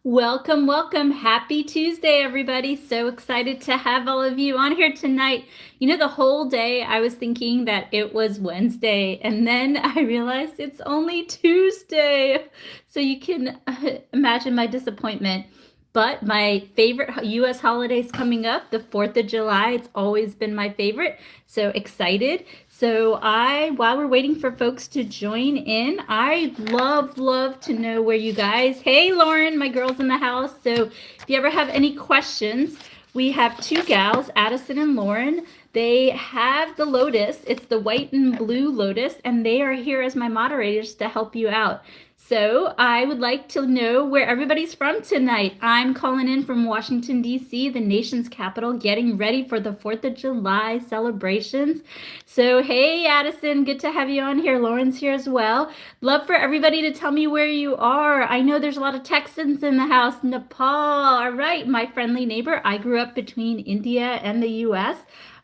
Welcome, welcome. Happy Tuesday, everybody. So excited to have all of you on here tonight. You know, the whole day I was thinking that it was Wednesday, and then I realized it's only Tuesday. So you can imagine my disappointment. But my favorite US holidays coming up, the 4th of July, it's always been my favorite. So excited. So while we're waiting for folks to join in, I love to know where you guys, hey Lauren, my girl's in the house. So if you ever have any questions, we have two gals, Addison and Lauren. They have the lotus, it's the white and blue lotus, and they are here as my moderators to help you out. So I would like to know where everybody's from tonight. I'm calling in from Washington, D.C., the nation's capital, getting ready for the 4th of July celebrations. So, hey, Addison, good to have you on here. Lauren's here as well. Love for everybody to tell me where you are. I know there's a lot of Texans in the house. Nepal, all right, my friendly neighbor. I grew up between India and the U.S.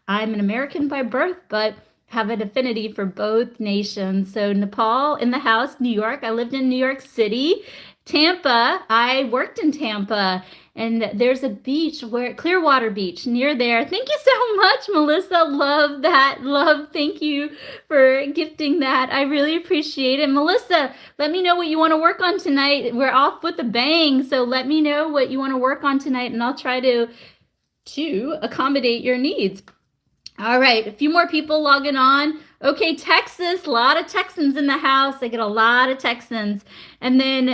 I'm an American by birth, but have an affinity for both nations. So Nepal in the house, New York. I lived in New York City. Tampa, I worked in Tampa, and there's a beach where Clearwater Beach near there. Thank you so much, Melissa. Love that. Thank you for gifting that. I really appreciate it. Melissa, let me know what you want to work on tonight. We're off with a bang, so let me know what you want to work on tonight, and I'll try to accommodate your needs. All right, a few more people logging on. Okay, Texas, a lot of Texans in the house. I get a lot of Texans. And then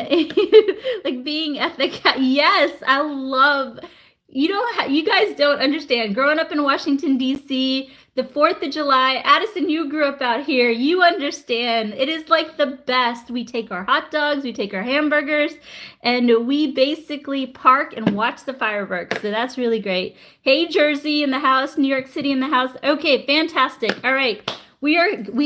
like being at the, yes, I love, you guys don't understand. Growing up in Washington, D.C., the 4th of July, Addison, you grew up out here. You understand. It is like the best. We take our hot dogs, we take our hamburgers, and we basically park and watch the fireworks. So that's really great. Hey, Jersey in the house, New York City in the house. Okay, fantastic. All right. We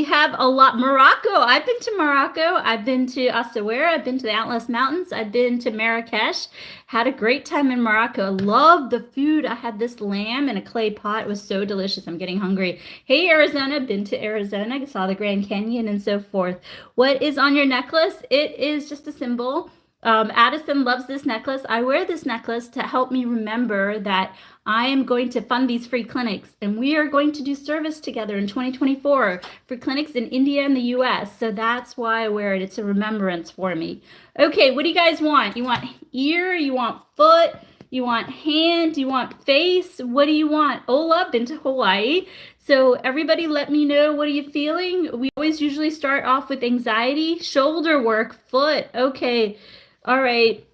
have a lot. Morocco. I've been to Morocco. I've been to Essaouira. I've been to the Atlas Mountains. I've been to Marrakesh. Had a great time in Morocco. Love the food. I had this lamb in a clay pot. It was so delicious. I'm getting hungry. Hey, Arizona. Been to Arizona. Saw the Grand Canyon and so forth. What is on your necklace? It is just a symbol. Addison loves this necklace. I wear this necklace to help me remember that I am going to fund these free clinics, and we are going to do service together in 2024 for clinics in India and the US. So that's why I wear it. It's a remembrance for me. Okay, what do you guys want? You want ear? You want foot? You want hand? You want face? What do you want? Ola, been to Hawaii. So everybody let me know, what are you feeling? We always usually start off with anxiety, shoulder work, foot. Okay. All right,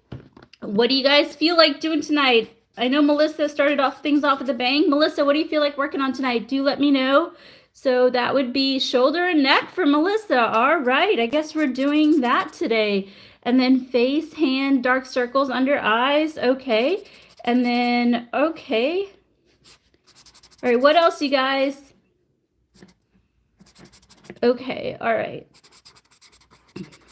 what do you guys feel like doing tonight? I know Melissa started things off with a bang. Melissa, what do you feel like working on tonight? Do let me know. So that would be shoulder and neck for Melissa. All right, I guess we're doing that today. And then face, hand, dark circles under eyes. Okay. And then, okay. All right, what else, you guys? Okay, all right.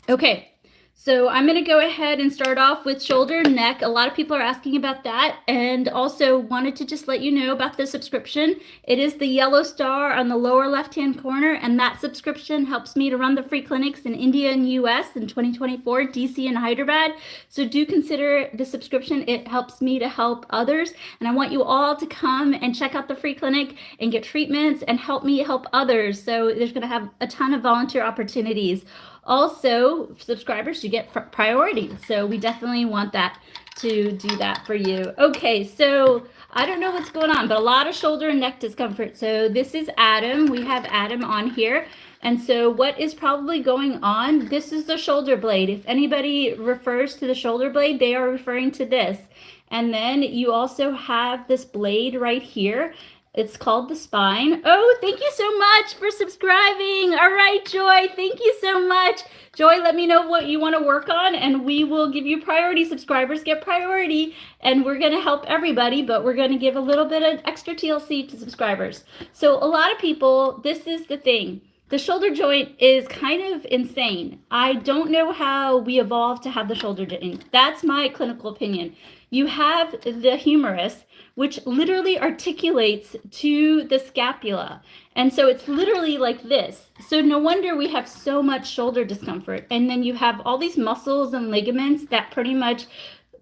Okay. So I'm going to go ahead and start off with shoulder and neck. A lot of people are asking about that, and also wanted to just let you know about the subscription. It is the yellow star on the lower left-hand corner, and that subscription helps me to run the free clinics in India and US in 2024, DC and Hyderabad. So do consider the subscription. It helps me to help others, and I want you all to come and check out the free clinic and get treatments and help me help others. So there's going to have a ton of volunteer opportunities. Also, subscribers, you get priority. So we definitely want that to do that for you. Okay, so I don't know what's going on, but a lot of shoulder and neck discomfort. So this is Adam. We have Adam on here. And so what is probably going on, this is the shoulder blade. If anybody refers to the shoulder blade, they are referring to this. And then you also have this blade right here. It's called the spine. Oh, thank you so much for subscribing. All right, Joy, thank you so much. Joy, let me know what you want to work on, and we will give you priority. Subscribers get priority, and we're going to help everybody, but we're going to give a little bit of extra TLC to subscribers. So a lot of people, this is the thing. The shoulder joint is kind of insane. I don't know how we evolved to have the shoulder joint. That's my clinical opinion. You have the humerus, which literally articulates to the scapula. And so it's literally like this. So no wonder we have so much shoulder discomfort. And then you have all these muscles and ligaments that pretty much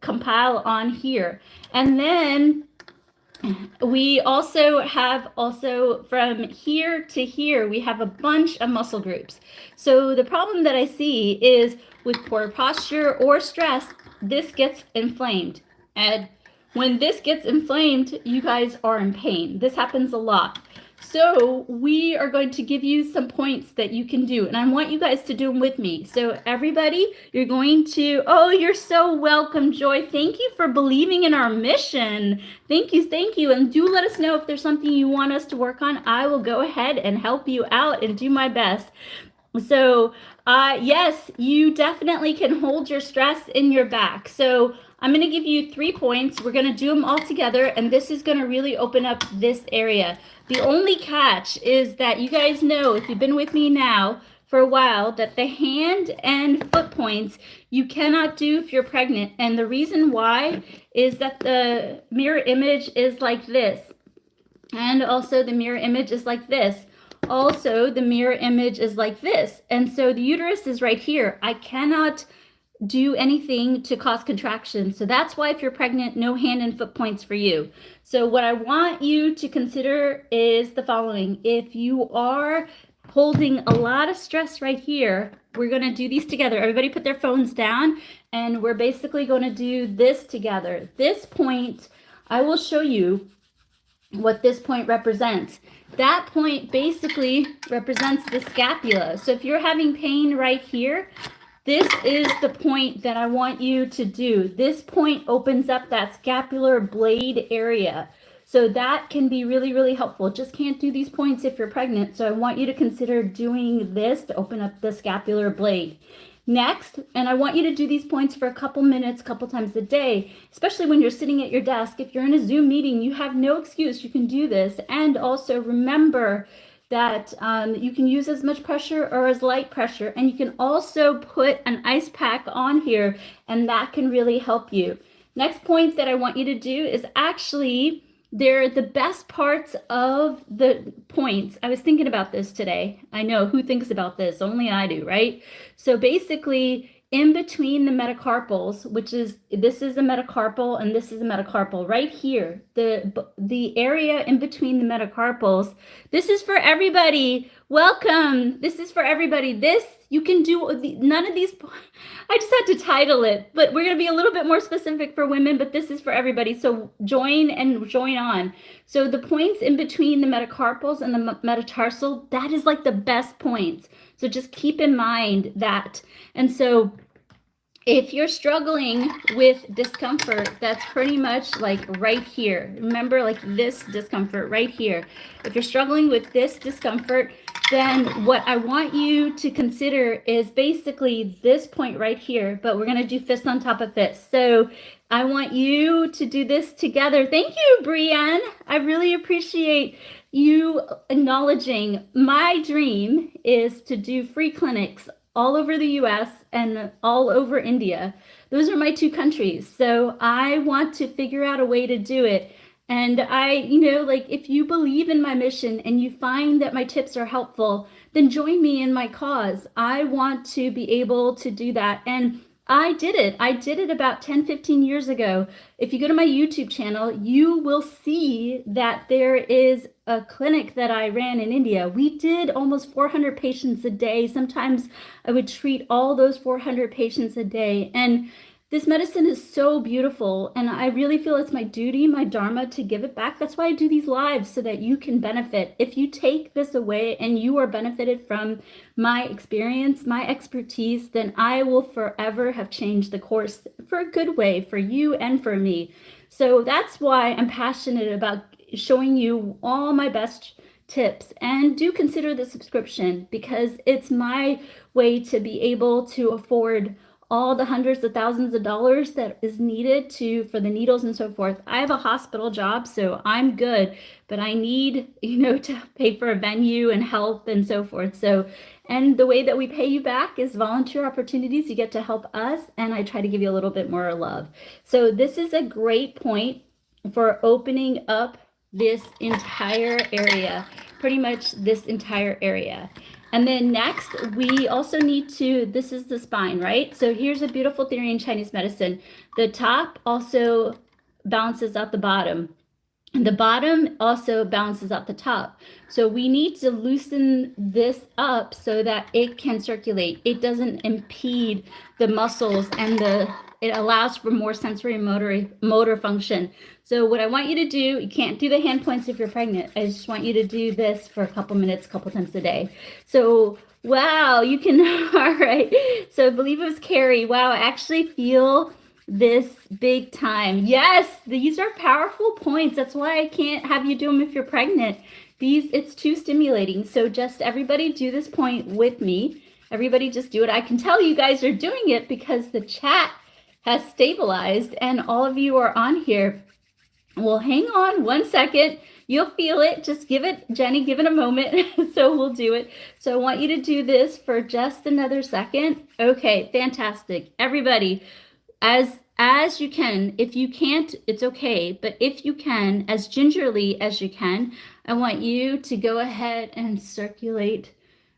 compile on here. And then we also have from here to here, we have a bunch of muscle groups. So the problem that I see is with poor posture or stress, this gets inflamed. And when this gets inflamed, you guys are in pain. This happens a lot. So we are going to give you some points that you can do, and I want you guys to do them with me. So everybody, you're going to, oh, you're so welcome, Joy. Thank you for believing in our mission. Thank you, thank you. And do let us know if there's something you want us to work on. I will go ahead and help you out and do my best. So yes, you definitely can hold your stress in your back. So I'm going to give you 3 points. We're going to do them all together, and this is going to really open up this area. The only catch is that you guys know, if you've been with me now for a while, that the hand and foot points you cannot do if you're pregnant. And the reason why is that the mirror image is like this. And also the mirror image is like this. Also, the mirror image is like this. And so the uterus is right here. I cannot do anything to cause contraction. So that's why if you're pregnant, no hand and foot points for you. So what I want you to consider is the following. If you are holding a lot of stress right here, we're going to do these together. Everybody put their phones down, and we're basically going to do this together. This point, I will show you what this point represents. That point basically represents the scapula. So if you're having pain right here, this is the point that I want you to do. This point opens up that scapular blade area. So that can be really, really helpful. Just can't do these points if you're pregnant. So I want you to consider doing this to open up the scapular blade. Next, and I want you to do these points for a couple minutes, a couple times a day, especially when you're sitting at your desk. If you're in a Zoom meeting, you have no excuse. You can do this. And also remember that you can use as much pressure or as light pressure. And you can also put an ice pack on here, and that can really help you. Next point that I want you to do is actually, they're the best parts of the points. I was thinking about this today. I know, who thinks about this? Only I do, right? So basically, in between the metacarpals, which is, this is a metacarpal and this is a metacarpal right here, the area in between the metacarpals, this is for everybody. Welcome. This is for everybody. This, you can do none of these. I just had to title it, but we're going to be a little bit more specific for women, but this is for everybody. So join on. So the points in between the metacarpals and the metatarsal, that is like the best points. So just keep in mind that. And so if you're struggling with discomfort, that's pretty much like right here. Remember, like this discomfort right here. If you're struggling with this discomfort, then what I want you to consider is basically this point right here, but we're going to do fist on top of fist. So I want you to do this together. Thank you, Brienne. I really appreciate you acknowledging. My dream is to do free clinics all over the US and all over India. Those are my 2 countries. So I want to figure out a way to do it. And like, if you believe in my mission and you find that my tips are helpful, then join me in my cause. I want to be able to do that. And I did it. I did it about 10, 15 years ago. If you go to my YouTube channel, you will see that there is a clinic that I ran in India. We did almost 400 patients a day. Sometimes I would treat all those 400 patients a day. And this medicine is so beautiful, and I really feel it's my duty, my dharma, to give it back. That's why I do these lives, so that you can benefit. If you take this away and you are benefited from my experience, my expertise, then I will forever have changed the course for a good way for you and for me. So that's why I'm passionate about showing you all my best tips. And do consider the subscription, because it's my way to be able to afford all the hundreds of thousands of dollars that is needed for the needles and so forth. I have a hospital job, so I'm good, but I need, to pay for a venue and help and so forth. So, and the way that we pay you back is volunteer opportunities. You get to help us, and I try to give you a little bit more love. So this is a great point for opening up this entire area, pretty much this entire area. And then next, we also need to, this is the spine, right? So here's a beautiful theory in Chinese medicine. The top also balances out the bottom. The bottom also balances out the top. So we need to loosen this up so that it can circulate. It doesn't impede the muscles and it allows for more sensory motor function. So what I want you to do, you can't do the hand points if you're pregnant. I just want you to do this for a couple minutes, a couple times a day. So wow, you can, all right. So I believe it was Carrie. Wow, I actually feel this big time. Yes, these are powerful points. That's why I can't have you do them if you're pregnant. It's too stimulating. So just everybody do this point with me. Everybody just do it. I can tell you guys are doing it because the chat has stabilized and all of you are on here. Well, hang on 1 second. You'll feel it. Just give it, Jenny, give it a moment. So we'll do it. So I want you to do this for just another second. Okay, fantastic. Everybody, as you can. If you can't, it's okay. But if you can, as gingerly as you can, I want you to go ahead and circulate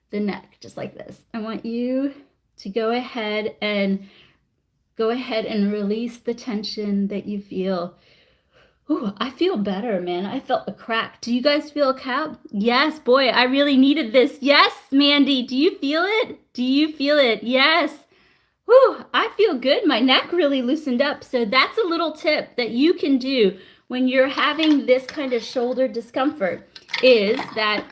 the neck just like this. I want you to go ahead and release the tension that you feel. Ooh, I feel better, man. I felt a crack. Do you guys feel a cap? Yes, boy, I really needed this. Yes, Mandy, do you feel it? Do you feel it? Yes. Whew, I feel good. My neck really loosened up. So that's a little tip that you can do when you're having this kind of shoulder discomfort is that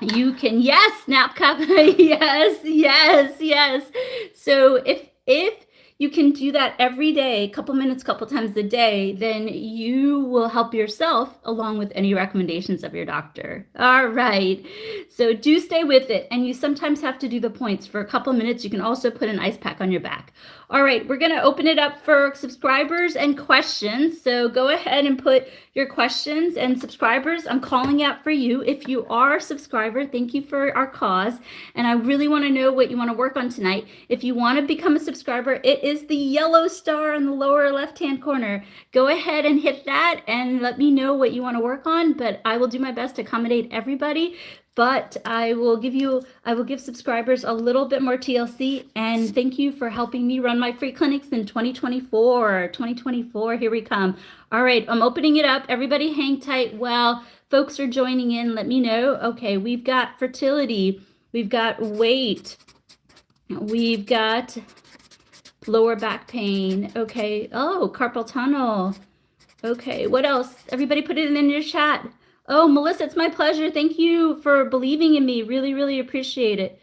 you can, yes, snap cup. Yes, yes, yes. So if you can do that every day, a couple minutes, couple times a day, then you will help yourself along with any recommendations of your doctor. All right. So do stay with it. And you sometimes have to do the points for a couple minutes. You can also put an ice pack on your back. All right. We're going to open it up for subscribers and questions. So go ahead and put your questions and subscribers. I'm calling out for you. If you are a subscriber, thank you for our cause. And I really want to know what you want to work on tonight. If you want to become a subscriber, it is the yellow star in the lower left-hand corner. Go ahead and hit that and let me know what you want to work on, but I will do my best to accommodate everybody. But I will give subscribers a little bit more TLC, and thank you for helping me run my free clinics in 2024. Here we come. All right, I'm opening it up. Everybody hang tight while folks are joining in. Let me know. Okay, we've got fertility. We've got weight. We've got lower back pain. Okay. Oh, carpal tunnel. Okay. What else? Everybody put it in your chat. Oh, Melissa, it's my pleasure. Thank you for believing in me. Really, really appreciate it.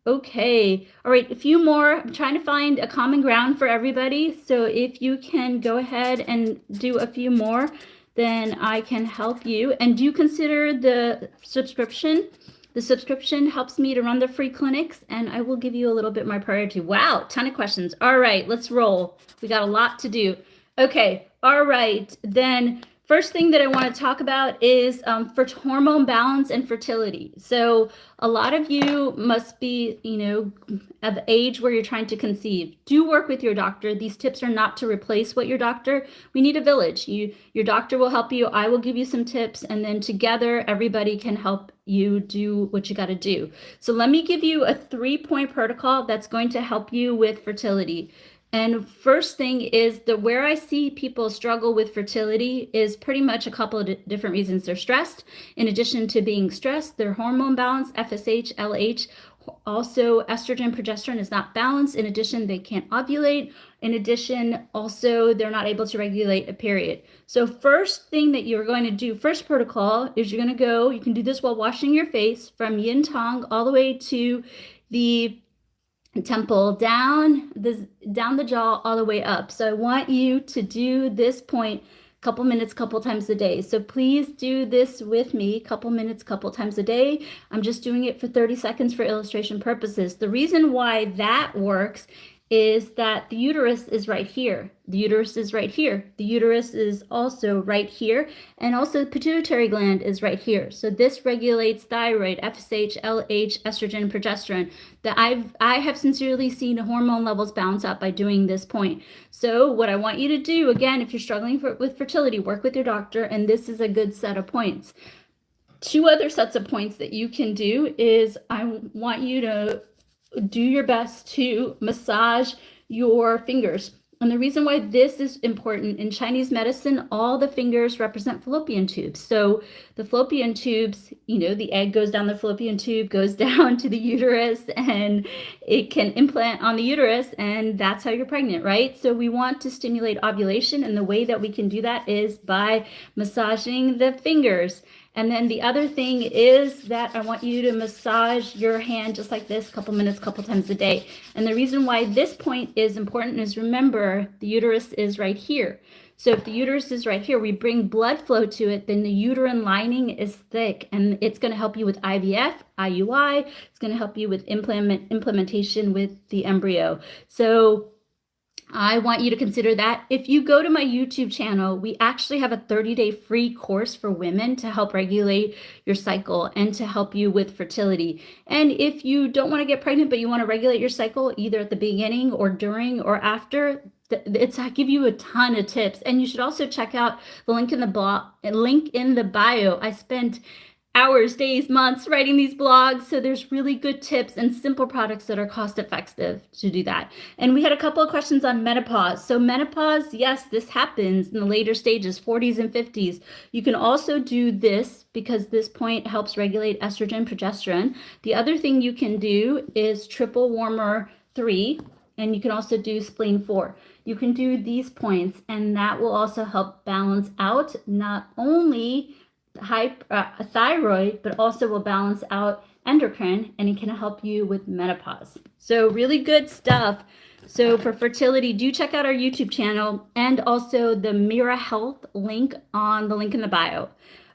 Okay. All right. A few more. I'm trying to find a common ground for everybody. So if you can go ahead and do a few more, then I can help you. And do consider the subscription. The subscription helps me to run the free clinics, and I will give you a little bit more priority. Wow, ton of questions. All right, let's roll. We got a lot to do. Okay, all right. Then first thing that I want to talk about is for hormone balance and fertility. So a lot of you must be, at the age where you're trying to conceive. Do work with your doctor. These tips are not to replace what your doctor. We need a village. Your doctor will help you. I will give you some tips, and then together everybody can help you do what you got to do. So let me give you a 3-point protocol that's going to help you with fertility. And first thing is that where I see people struggle with fertility is pretty much a couple of different reasons. They're stressed. In addition to being stressed, their hormone balance, FSH, LH, also estrogen, progesterone is not balanced. In addition, they can't ovulate. In addition, also, they're not able to regulate a period. So first thing that you're going to do, first protocol, is you're going to go, you can do this while washing your face from yin tong all the way to the temple, down the jaw, all the way up. So I want you to do this point couple minutes, couple times a day. So please do this with me, couple minutes, couple times a day. I'm just doing it for 30 seconds for illustration purposes. The reason why that works is that the uterus is right here. The uterus is right here. The uterus is also right here. And also the pituitary gland is right here. So this regulates thyroid, FSH, LH, estrogen, progesterone. That I have sincerely seen hormone levels balance out by doing this point. So what I want you to do, again, if you're struggling with fertility, work with your doctor. And this is a good set of points. two other sets of points that you can do is I want you to do your best to massage your fingers. And the reason why this is important, in Chinese medicine, all the fingers represent fallopian tubes. So the fallopian tubes, the egg goes down the fallopian tube, goes down to the uterus, and it can implant on the uterus, and that's how you're pregnant, right? So we want to stimulate ovulation, and the way that we can do that is by massaging the fingers. And then the other thing is that I want you to massage your hand just like this, a couple minutes, a couple times a day. And the reason why this point is important is, remember, the uterus is right here. So if the uterus is right here, we bring blood flow to it, then the uterine lining is thick, and it's going to help you with IVF, IUI. It's going to help you with implementation with the embryo. So I want you to consider that. If you go to my YouTube channel, we actually have a 30-day free course for women to help regulate your cycle and to help you with fertility. And if you don't want to get pregnant, but you want to regulate your cycle either at the beginning or during or after, I give you a ton of tips. And you should also check out the link in the bio. I spent hours, days, months writing these blogs. So there's really good tips and simple products that are cost effective to do that. And we had a couple of questions on menopause. So menopause, yes, this happens in the later stages, 40s and 50s. You can also do this because this point helps regulate estrogen, progesterone. The other thing you can do is triple warmer 3, and you can also do spleen 4. You can do these points, and that will also help balance out not only thyroid, but also will balance out endocrine, and it can help you with menopause. So really good stuff. So for fertility, do check out our YouTube channel and also the Mira Health link on the link in the bio.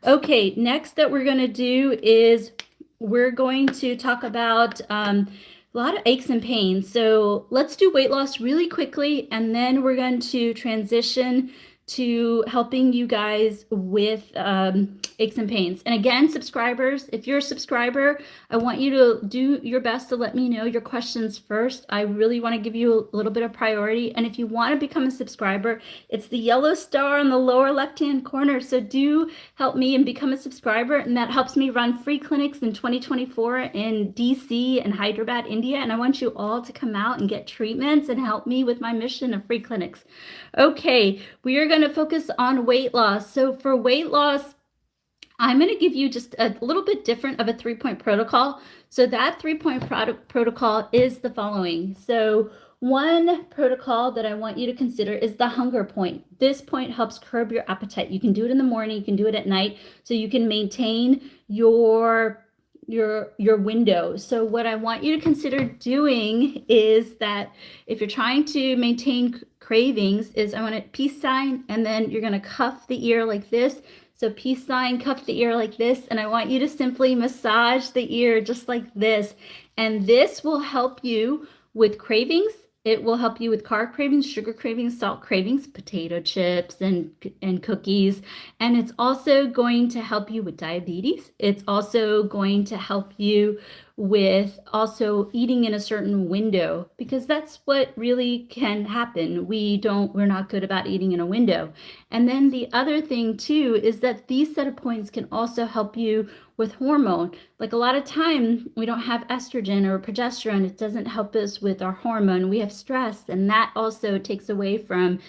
Okay, next that we're going to do is we're going to talk about a lot of aches and pains. So let's do weight loss really quickly, and then we're going to transition to helping you guys with aches and pains. And again, subscribers, if you're a subscriber, I want you to do your best to let me know your questions first. I really want to give you a little bit of priority. And if you want to become a subscriber, it's the yellow star in the lower left-hand corner. So do help me and become a subscriber. And that helps me run free clinics in 2024 in DC and Hyderabad, India. And I want you all to come out and get treatments and help me with my mission of free clinics. Okay, we are going to focus on weight loss. So for weight loss, I'm going to give you just a little bit different of a 3-point protocol. So that 3-point protocol is the following. So one protocol that I want you to consider is the hunger point. This point helps curb your appetite. You can do it in the morning, you can do it at night, so you can maintain your window. So what I want you to consider doing is that if you're trying to maintain cravings, is I want a peace sign, and then you're going to cuff the ear like this. So peace sign, cuff the ear like this, and I want you to simply massage the ear just like this. And this will help you with cravings. It will help you with carb cravings, sugar cravings, salt cravings, potato chips and cookies. And it's also going to help you with diabetes. It's also going to help you with also eating in a certain window, because that's what really can happen. We're not good about eating in a window. And then the other thing too is that these set of points can also help you with hormone. Like a lot of time we don't have estrogen or progesterone. It doesn't help us with our hormone. We have stress, and that also takes away from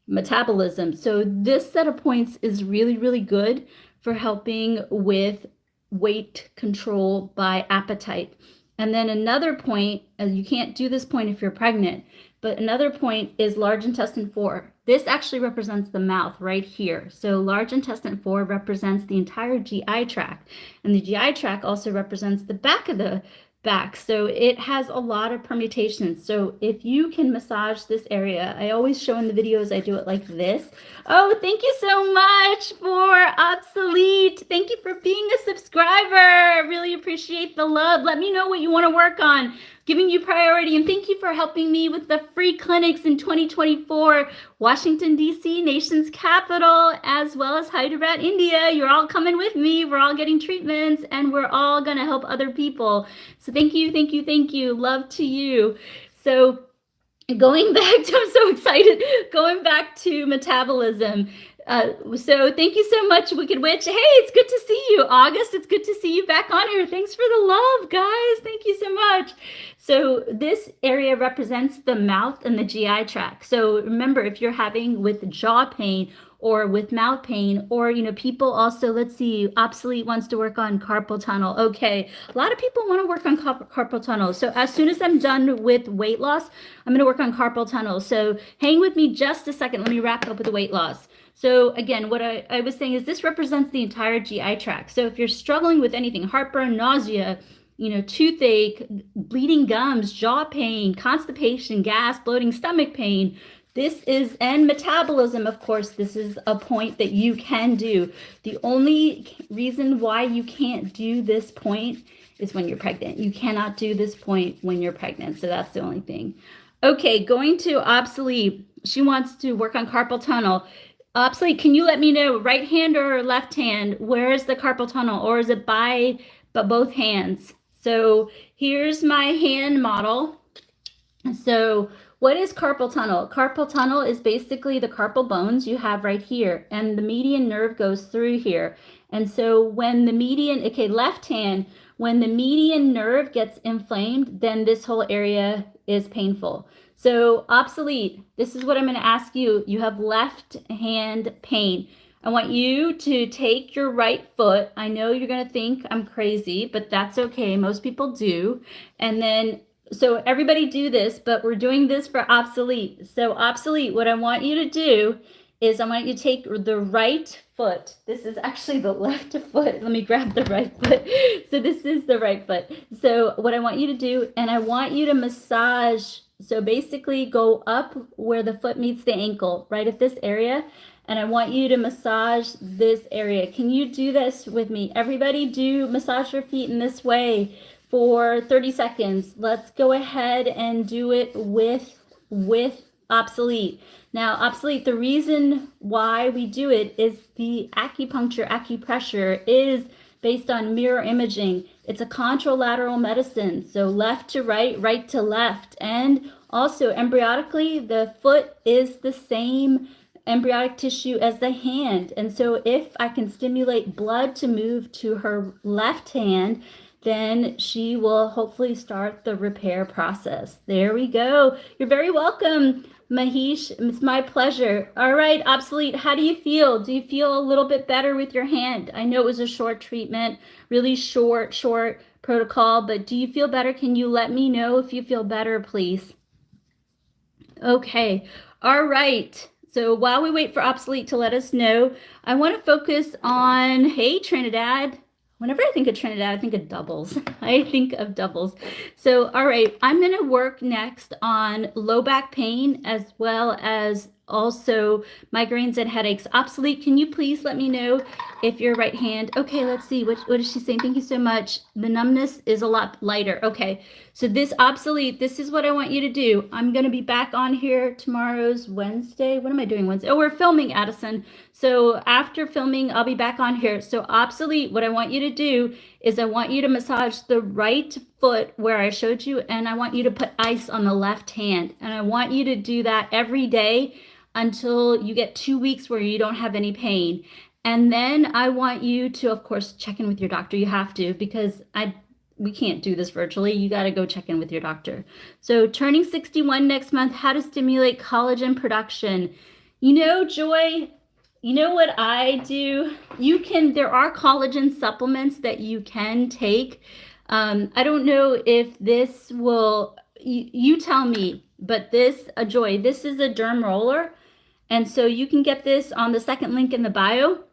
metabolism. So this set of points is really, really good for helping with weight control by appetite. And then another point, you can't do this point if you're pregnant, but another point is large intestine 4. This actually represents the mouth right here. So large intestine 4 represents the entire GI tract, and the GI tract also represents the back of the back. So it has a lot of permutations. So if you can massage this area, I always show in the videos, I do it like this. Oh, thank you so much for Obsolete. Thank you for being a subscriber. I really appreciate the love. Let me know what you want to work on. Giving you priority, and thank you for helping me with the free clinics in 2024. Washington, D.C., nation's capital, as well as Hyderabad, India. You're all coming with me. We're all getting treatments, and we're all going to help other people. So thank you, thank you, thank you. Love to you. So going back to, I'm so excited, going back to metabolism. So thank you so much, Wicked Witch. Hey, it's good to see you, August. It's good to see you back on here. Thanks for the love, guys. Thank you so much. So this area represents the mouth and the GI tract. So remember, if you're having with jaw pain or with mouth pain, or people also, let's see, Obsolete wants to work on carpal tunnel. Okay, a lot of people want to work on carpal tunnel. So as soon as I'm done with weight loss, I'm going to work on carpal tunnel. So hang with me just a second. Let me wrap up with the weight loss. So again, what I was saying is this represents the entire GI tract. So if you're struggling with anything, heartburn, nausea, toothache, bleeding gums, jaw pain, constipation, gas, bloating, stomach pain, and metabolism, of course, this is a point that you can do. The only reason why you can't do this point is when you're pregnant. You cannot do this point when you're pregnant. So that's the only thing. Okay, going to Obsolete. She wants to work on carpal tunnel. Obsolete, can you let me know, right hand or left hand, where is the carpal tunnel, or is it by both hands? So here's my hand model. So what is carpal tunnel? Carpal tunnel is basically the carpal bones you have right here, and the median nerve goes through here. And so when the median, okay, left hand, when the median nerve gets inflamed, then this whole area is painful. So Obsolete, this is what I'm going to ask you. You have left hand pain. I want you to take your right foot. I know you're going to think I'm crazy, but that's okay. Most people do. And then, so everybody do this, but we're doing this for Obsolete. So Obsolete, what I want you to do is I want you to take the right foot. This is actually the left foot. Let me grab the right foot. So this is the right foot. So what I want you to do, and I want you to massage. So basically go up where the foot meets the ankle, right at this area. And I want you to massage this area. Can you do this with me? Everybody massage your feet in this way for 30 seconds. Let's go ahead and do it with Obsolete. Now, Obsolete, the reason why we do it is the acupressure is based on mirror imaging. It's a contralateral medicine, so left to right, right to left. And also embryotically, the foot is the same embryonic tissue as the hand. And so if I can stimulate blood to move to her left hand, then she will hopefully start the repair process. There we go. You're very welcome, Mahesh. It's my pleasure. All right, Obsolete, how do you feel? Do you feel a little bit better with your hand? I know it was a short treatment, really short protocol, but do you feel better? Can you let me know if you feel better, please? Okay, all right. So while we wait for Obsolete to let us know, I want to focus on, hey, Trinidad. Whenever I think of Trinidad, I think of doubles. I think of doubles. So, all right, I'm going to work next on low back pain as well as also migraines and headaches. Obsolete, can you please let me know if your right hand, okay, let's see, what is she saying? Thank you so much. The numbness is a lot lighter. Okay, so this Obsolete, this is what I want you to do. I'm going to be back on here. Tomorrow's Wednesday. What am I doing Wednesday? Oh, we're filming, Addison. So after filming, I'll be back on here. So Obsolete, what I want you to do is I want you to massage the right foot where I showed you, and I want you to put ice on the left hand. And I want you to do that every day until you get 2 weeks where you don't have any pain. And then I want you to, of course, check in with your doctor. You have to, because we can't do this virtually. You got to go check in with your doctor. So turning 61 next month, how to stimulate collagen production. Joy, you know what I do? There are collagen supplements that you can take. I don't know if this will, you tell me, but Joy, this is a derm roller. And so you can get this on the second link in the bio.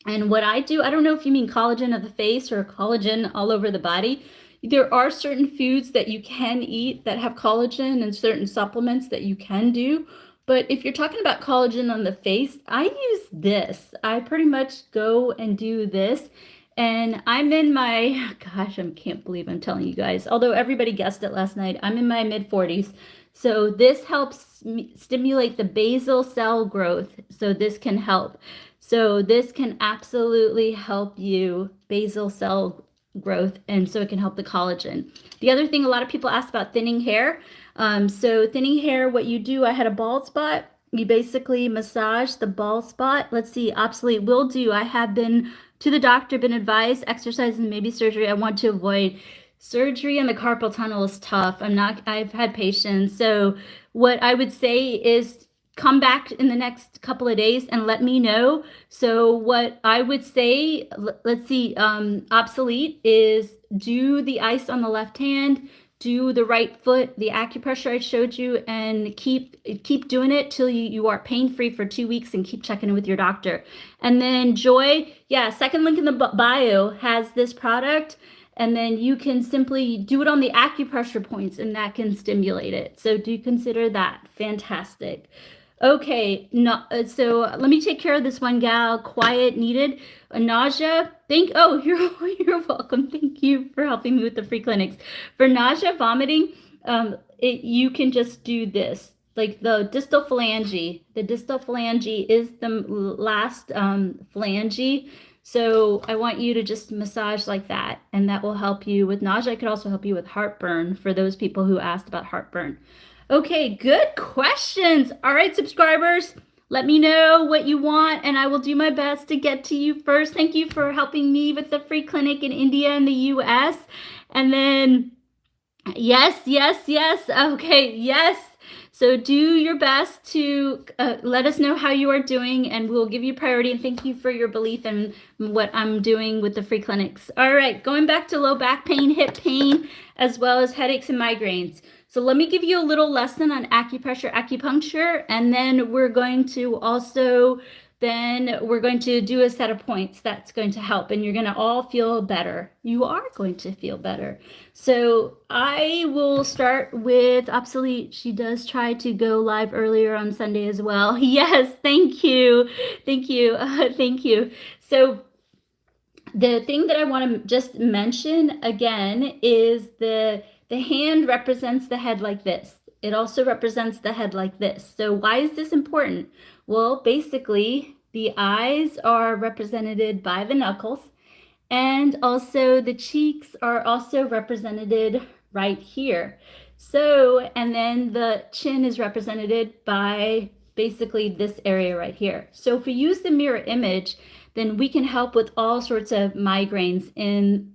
And what I do, I don't know if you mean collagen of the face or collagen all over the body. There are certain foods that you can eat that have collagen and certain supplements that you can do. But if you're talking about collagen on the face, I use this. I pretty much go and do this. And I'm in my, gosh, I can't believe I'm telling you guys, although everybody guessed it last night, I'm in my mid-40s. So this helps stimulate the basal cell growth. So this can help. So this can absolutely help you basal cell growth, and so it can help the collagen. The other thing, a lot of people ask about thinning hair. So thinning hair, what you do, I had a bald spot, You basically massage the bald spot. Let's see, obsolete will do. I have been to the doctor, been advised exercise and maybe surgery. I want to avoid surgery, and the carpal tunnel is tough. I've had patients. So what I would say is come back in the next couple of days and let me know. So what I would say, let's see, obsolete is do the ice on the left hand, do the right foot, the acupressure I showed you, and keep doing it till you are pain-free for 2 weeks, and keep checking in with your doctor. And then Joy, yeah, second link in the bio has this product, and then you can simply do it on the acupressure points, and that can stimulate it. So do consider that. Fantastic. Okay, no, so let me take care of this one gal. Quiet needed. Nausea. Oh, you're welcome. Thank you for helping me with the free clinics. For nausea, vomiting, you can just do this, like the distal phalange. The distal phalange is the last phalange. So I want you to just massage like that, and that will help you with nausea. It could also help you with heartburn for those people who asked about heartburn. Okay, good questions. All right, subscribers, let me know what you want, and I will do my best to get to you first. Thank you for helping me with the free clinic in India and the US. And then, yes. Okay, yes. So do your best to let us know how you are doing, and we'll give you priority. And thank you for your belief in what I'm doing with the free clinics. All right, going back to low back pain, hip pain, as well as headaches and migraines. So let me give you a little lesson on acupressure, acupuncture, and then we're going to do a set of points that's going to help, and you're going to all feel better. You are going to feel better. So I will start with obsolete. She does try to go live earlier on Sunday as well. Yes, thank you. Thank you. So the thing that I want to just mention again is the hand represents the head like this. It also represents the head like this. So why is this important? Well, basically, the eyes are represented by the knuckles, and also the cheeks are also represented right here. So, and then the chin is represented by basically this area right here. So if we use the mirror image, then we can help with all sorts of migraines and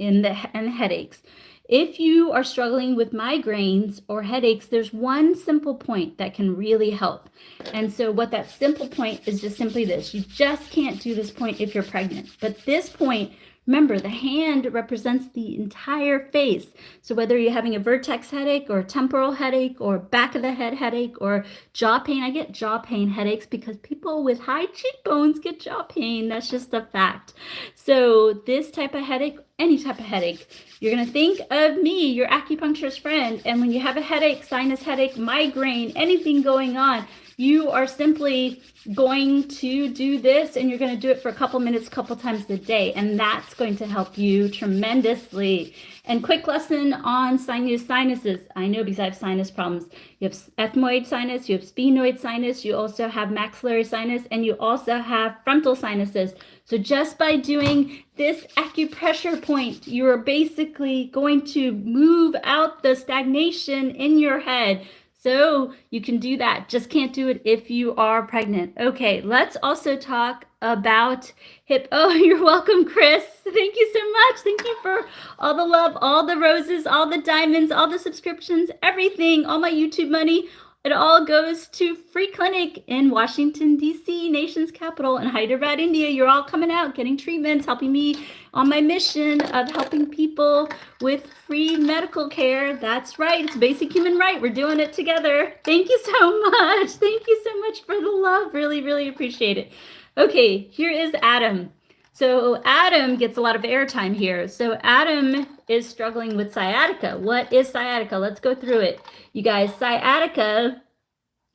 headaches. If you are struggling with migraines or headaches, there's one simple point that can really help. And so what that simple point is just simply this. You just can't do this point if you're pregnant. But this point, remember, the hand represents the entire face. So whether you're having a vertex headache or a temporal headache or back of the head headache or jaw pain, I get jaw pain headaches because people with high cheekbones get jaw pain. That's just a fact. So this type of headache, any type of headache, you're going to think of me, your acupuncturist friend. And when you have a headache, sinus headache, migraine, anything going on, you are simply going to do this, and you're going to do it for a couple minutes, couple times a day, and that's going to help you tremendously. And quick lesson on sinuses. I know because I have sinus problems. You have ethmoid sinus, you have sphenoid sinus, you also have maxillary sinus, and you also have frontal sinuses. So just by doing this acupressure point, you're basically going to move out the stagnation in your head. So you can do that. Just can't do it if you are pregnant. Okay, let's also talk about hip. Oh, you're welcome, Chris. Thank you so much. Thank you for all the love, all the roses, all the diamonds, all the subscriptions, everything, all my YouTube money. It all goes to free clinic in Washington, D.C., nation's capital, and Hyderabad, India. You're all coming out, getting treatments, helping me on my mission of helping people with free medical care. That's right. It's a basic human right. We're doing it together. Thank you so much. Thank you so much for the love. Really, really appreciate it. Okay, here is Adam. So Adam gets a lot of airtime here. So Adam is struggling with sciatica. What is sciatica? Let's go through it. You guys, sciatica,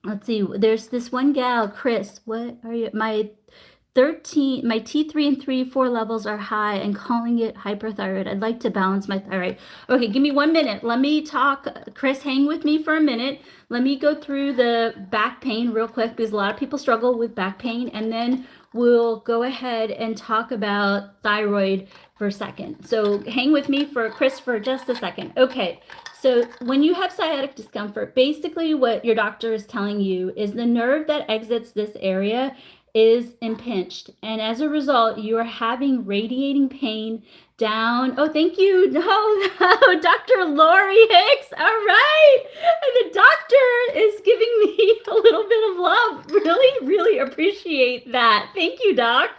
let's see, there's this one gal, Chris. What are you? My T3 and 3, 4 levels are high and calling it hyperthyroid. I'd like to balance my thyroid. Okay, give me 1 minute. Let me talk. Chris, hang with me for a minute. Let me go through the back pain real quick because a lot of people struggle with back pain. And then we'll go ahead and talk about thyroid for a second. So hang with me for Chris for just a second. Okay, so when you have sciatic discomfort, basically what your doctor is telling you is the nerve that exits this area is impinged. And as a result, you are having radiating pain down. Oh, thank you. No, Dr. Lori Hicks. All right. The doctor is giving me a little bit of love. Really, really appreciate that. Thank you, Doc.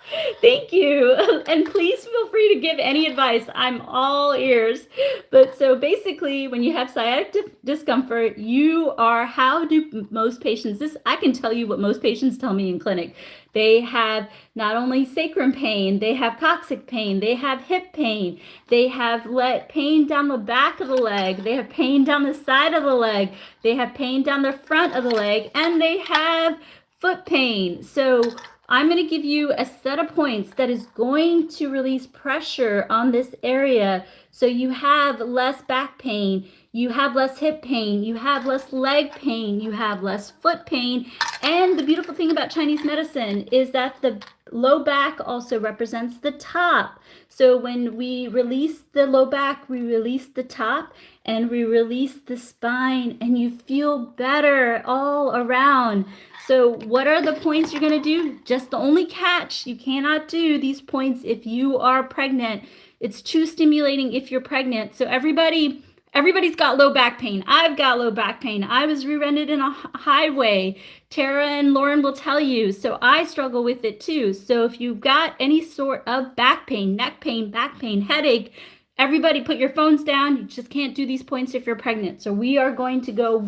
Thank you. And please feel free to give any advice. I'm all ears. But so basically, when you have sciatic discomfort, you are, how do most patients, this, I can tell you what most patients tell me in clinic. They have not only sacrum pain, they have coccyx pain, they have hip pain, they have pain down the back of the leg, they have pain down the side of the leg, they have pain down the front of the leg, and they have foot pain. So I'm going to give you a set of points that is going to release pressure on this area so you have less back pain, you have less hip pain, you have less leg pain, you have less foot pain. And the beautiful thing about Chinese medicine is that the low back also represents the top. So when we release the low back, we release the top and we release the spine, and you feel better all around. So what are the points you're going to do? Just the only catch, you cannot do these points if you are pregnant. It's too stimulating if you're pregnant. So everybody's got low back pain. I've got low back pain. I was rear-ended in a highway. Tara and Lauren will tell you. So I struggle with it too. So if you've got any sort of back pain, neck pain, back pain, headache, everybody put your phones down. You just can't do these points if you're pregnant. So we are going to go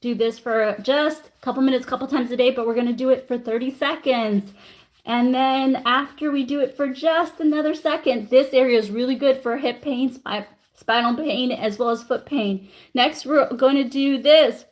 do this for just a couple minutes, couple times a day, but we're going to do it for 30 seconds. And then after we do it for just another second, this area is really good for hip pain, spinal pain, as well as foot pain. Next, we're going to do this.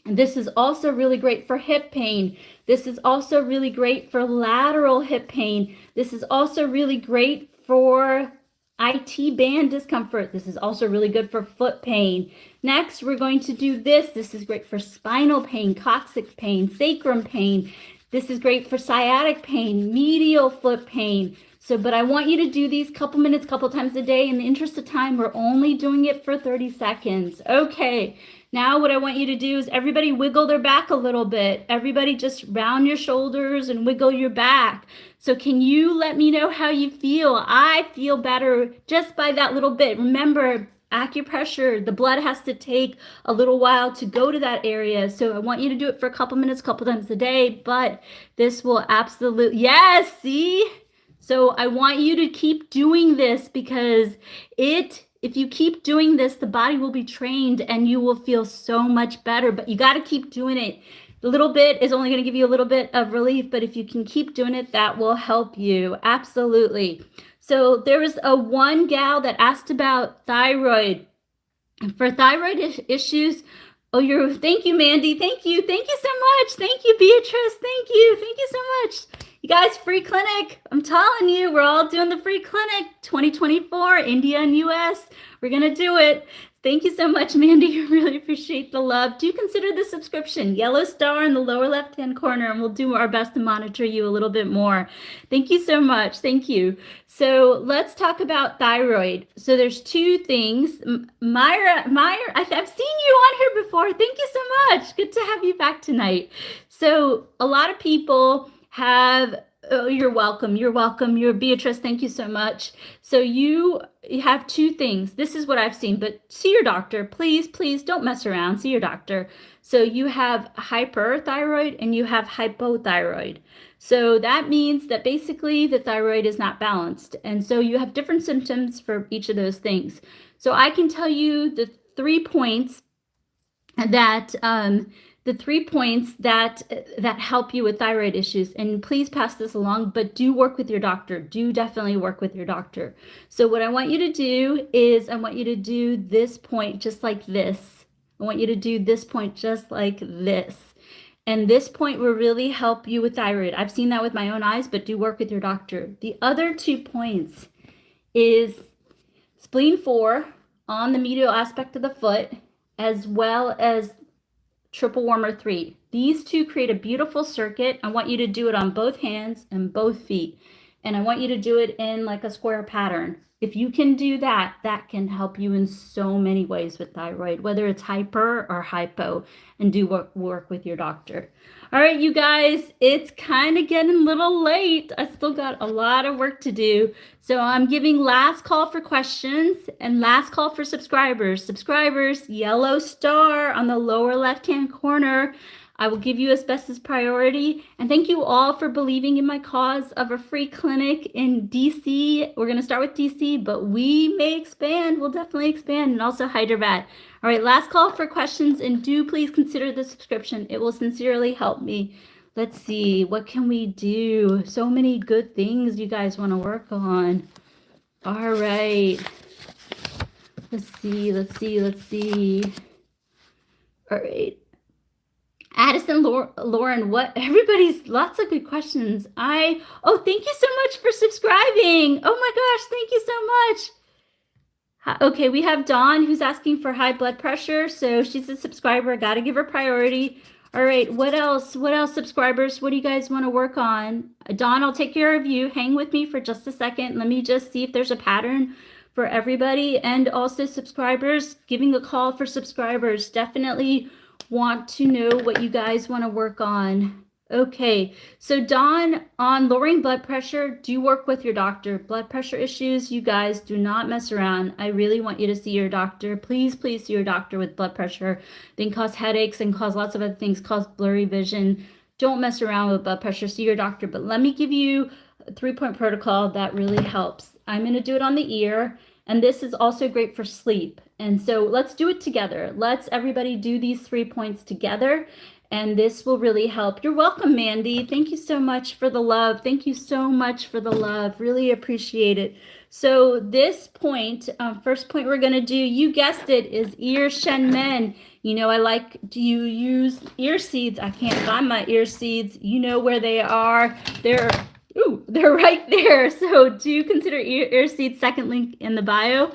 And this is also really great for hip pain. This is also really great for lateral hip pain. This is also really great for IT band discomfort. This is also really good for foot pain. Next, we're going to do this. This is great for spinal pain, coccyx pain, sacrum pain. This is great for sciatic pain, medial foot pain. So, but I want you to do these couple minutes, couple times a day. In the interest of time, we're only doing it for 30 seconds. Okay, now what I want you to do is everybody wiggle their back a little bit. Everybody just round your shoulders and wiggle your back. So can you let me know how you feel? I feel better just by that little bit. Remember, acupressure, the blood has to take a little while to go to that area. So I want you to do it for a couple minutes, couple times a day, but this will absolutely, yes, see? So I want you to keep doing this because if you keep doing this, the body will be trained and you will feel so much better, but you got to keep doing it. A little bit is only going to give you a little bit of relief, but if you can keep doing it, that will help you. Absolutely. So there was one gal that asked about thyroid. For thyroid issues, thank you, Mandy. Thank you so much. Thank you, Beatrice. Thank you so much. You guys, free clinic. I'm telling you, we're all doing the free clinic 2024, India and US. We're going to do it. Thank you so much, Mandy. Really appreciate the love. Do consider the subscription, yellow star in the lower left-hand corner, and we'll do our best to monitor you a little bit more. Thank you so much. Thank you. So let's talk about thyroid. So there's two things. Myra, I've seen you on here before. Thank you so much. Good to have you back tonight. So a lot of people have, you're welcome. You're Beatrice. Thank you so much. So you have two things. This is what I've seen, but see your doctor. Please don't mess around. See your doctor. So you have hyperthyroid and you have hypothyroid. So that means that basically the thyroid is not balanced. And so you have different symptoms for each of those things. So I can tell you the 3 points that that help you with thyroid issues. And please pass this along, but do work with your doctor. Do definitely work with your doctor. So what I want you to do is I want you to do this point just like this. I want you to do this point just like this. And this point will really help you with thyroid. I've seen that with my own eyes, but do work with your doctor. The other 2 points is spleen 4 on the medial aspect of the foot, as well as triple warmer 3. These two create a beautiful circuit. I want you to do it on both hands and both feet. And I want you to do it in like a square pattern. If you can do that, that can help you in so many ways with thyroid, whether it's hyper or hypo, and do work with your doctor. All right, you guys, it's kind of getting a little late. I still got a lot of work to do. So I'm giving last call for questions and last call for subscribers. Subscribers, yellow star on the lower left-hand corner. I will give you asbestos priority. And thank you all for believing in my cause of a free clinic in DC. We're going to start with DC, but we may expand. We'll definitely expand, and also Hyderabad. All right, last call for questions, and do please consider the subscription. It will sincerely help me. Let's see, what can we do? So many good things you guys want to work on. All right. Let's see. All right. Addison, Lauren, what? Everybody's lots of good questions. Oh, thank you so much for subscribing. Oh my gosh, thank you so much. Okay, we have Dawn who's asking for high blood pressure. So she's a subscriber. Got to give her priority. All right, what else? What else, subscribers? What do you guys want to work on? Dawn, I'll take care of you. Hang with me for just a second. Let me just see if there's a pattern for everybody. And also subscribers, giving a call for subscribers. Definitely want to know what you guys want to work on. Okay, so Dawn, on lowering blood pressure, do work with your doctor. Blood pressure issues, you guys do not mess around. I really want you to see your doctor. Please, please see your doctor with blood pressure. They can cause headaches and cause lots of other things, cause blurry vision. Don't mess around with blood pressure. See your doctor. But let me give you a 3-point protocol that really helps. I'm going to do it on the ear. And this is also great for sleep. And so let's do it together. Let's everybody do these 3 points together. And this will really help. You're welcome, Mandy. Thank you so much for the love. Thank you so much for the love. Really appreciate it. So this point, first point we're going to do, you guessed it, is ear shen men. You know, I like to use ear seeds. I can't find my ear seeds. You know where they are. They're right there. So do consider ear seeds, second link in the bio.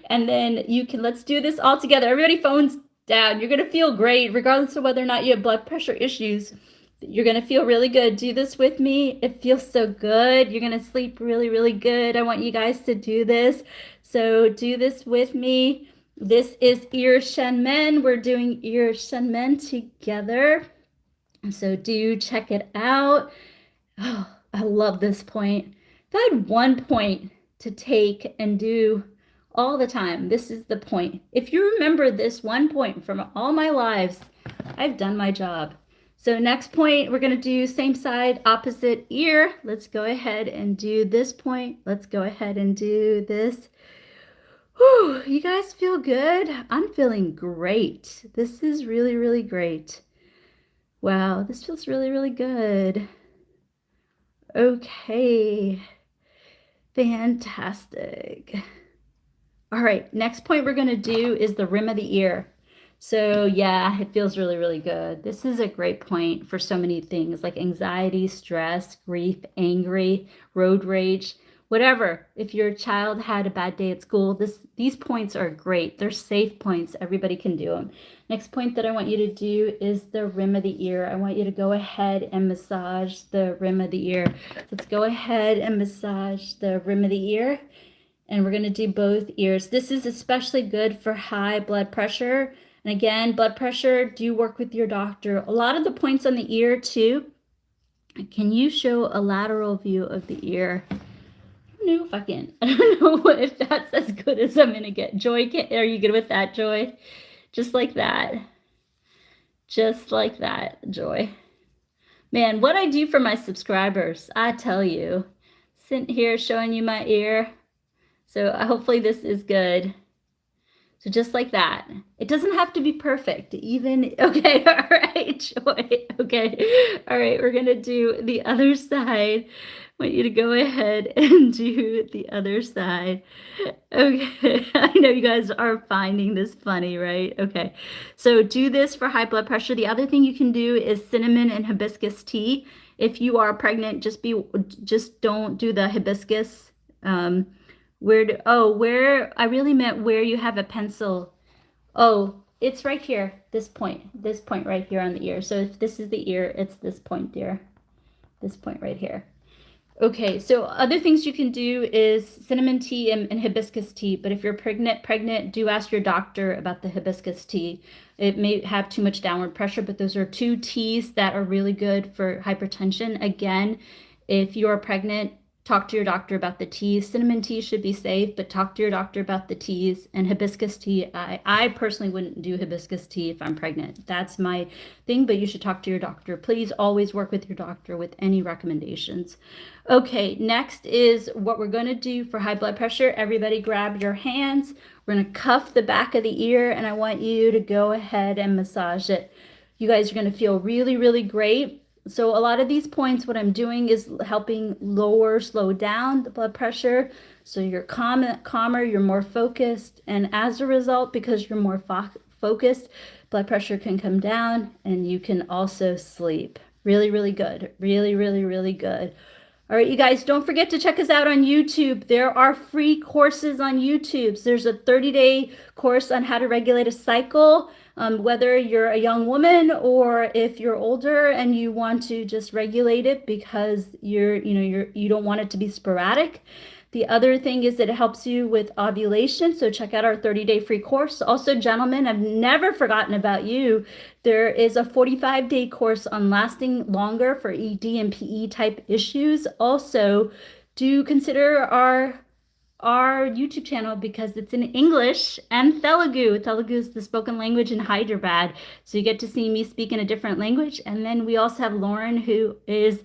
And then let's do this all together. Everybody phones down. You're going to feel great, regardless of whether or not you have blood pressure issues. You're going to feel really good. Do this with me. It feels so good. You're going to sleep really, really good. I want you guys to do this. So do this with me. This is ear shen men. We're doing ear shen men together. So do check it out. Oh, I love this point. If I had 1 point to take and do all the time, this is the point. If you remember this 1 point from all my lives, I've done my job. So next point, we're going to do same side, opposite ear. Let's go ahead and do this point. Let's go ahead and do this. Whew, you guys feel good? I'm feeling great. This is really, really great. Wow, this feels really, really good. Okay, fantastic. All right, next point we're going to do is the rim of the ear. So yeah, it feels really, really good. This is a great point for so many things like anxiety, stress, grief, angry, road rage, whatever. If your child had a bad day at school, these points are great. They're safe points. Everybody can do them. Next point that I want you to do is the rim of the ear. I want you to go ahead and massage the rim of the ear. Let's go ahead and massage the rim of the ear. And we're going to do both ears. This is especially good for high blood pressure. And again, blood pressure, do work with your doctor. A lot of the points on the ear too. Can you show a lateral view of the ear? I don't know if I can. I don't know if that's as good as I'm going to get. Joy, are you good with that, Joy? Just like that. Just like that, Joy. Man, what I do for my subscribers, I tell you. Sitting here showing you my ear. So hopefully this is good. So just like that. It doesn't have to be perfect. Okay, all right, Joy. Okay, all right, we're going to do the other side. I want you to go ahead and do the other side. Okay, I know you guys are finding this funny, right? Okay, so do this for high blood pressure. The other thing you can do is cinnamon and hibiscus tea. If you are pregnant, just don't do the hibiscus. Where I really meant where you have a pencil. Oh, It's right here, this point right here on the ear. So if this is the ear, it's this point, dear. This point right here. Okay, so other things you can do is cinnamon tea and hibiscus tea. But if you're pregnant, do ask your doctor about the hibiscus tea. It may have too much downward pressure, but those are two teas that are really good for hypertension. Again, if you're pregnant, talk to your doctor about the teas. Cinnamon tea should be safe, but talk to your doctor about the teas. And hibiscus tea, I personally wouldn't do hibiscus tea if I'm pregnant. That's my thing, but you should talk to your doctor. Please always work with your doctor with any recommendations. Okay, next is what we're going to do for high blood pressure. Everybody grab your hands. We're going to cuff the back of the ear, and I want you to go ahead and massage it. You guys are going to feel really, really great. So a lot of these points, what I'm doing is helping slow down the blood pressure. So you're calmer, you're more focused. And as a result, because you're more focused, blood pressure can come down and you can also sleep. Really, really good. Really, really, really good. All right, you guys, don't forget to check us out on YouTube. There are free courses on YouTube. So there's a 30-day course on how to regulate a cycle, whether you're a young woman or if you're older and you want to just regulate it because you don't want it to be sporadic. The other thing is that it helps you with ovulation. So check out our 30-day free course. Also, gentlemen, I've never forgotten about you. There is a 45-day course on lasting longer for ED and PE type issues. Also, do consider our YouTube channel because it's in English and Telugu. Telugu is the spoken language in Hyderabad. So you get to see me speak in a different language. And then we also have Lauren, who is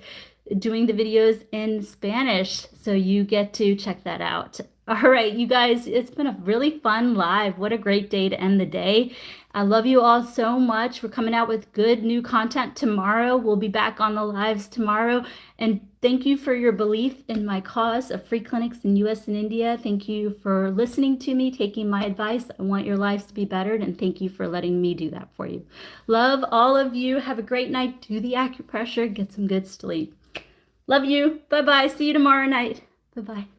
doing the videos in Spanish. So you get to check that out. All right, you guys, it's been a really fun live. What a great day to end the day. I love you all so much. We're coming out with good new content tomorrow. We'll be back on the lives tomorrow. And thank you for your belief in my cause of free clinics in US and India. Thank you for listening to me, taking my advice. I want your lives to be bettered, and thank you for letting me do that for you. Love all of you. Have a great night. Do the acupressure. Get some good sleep. Love you. Bye-bye. See you tomorrow night. Bye-bye.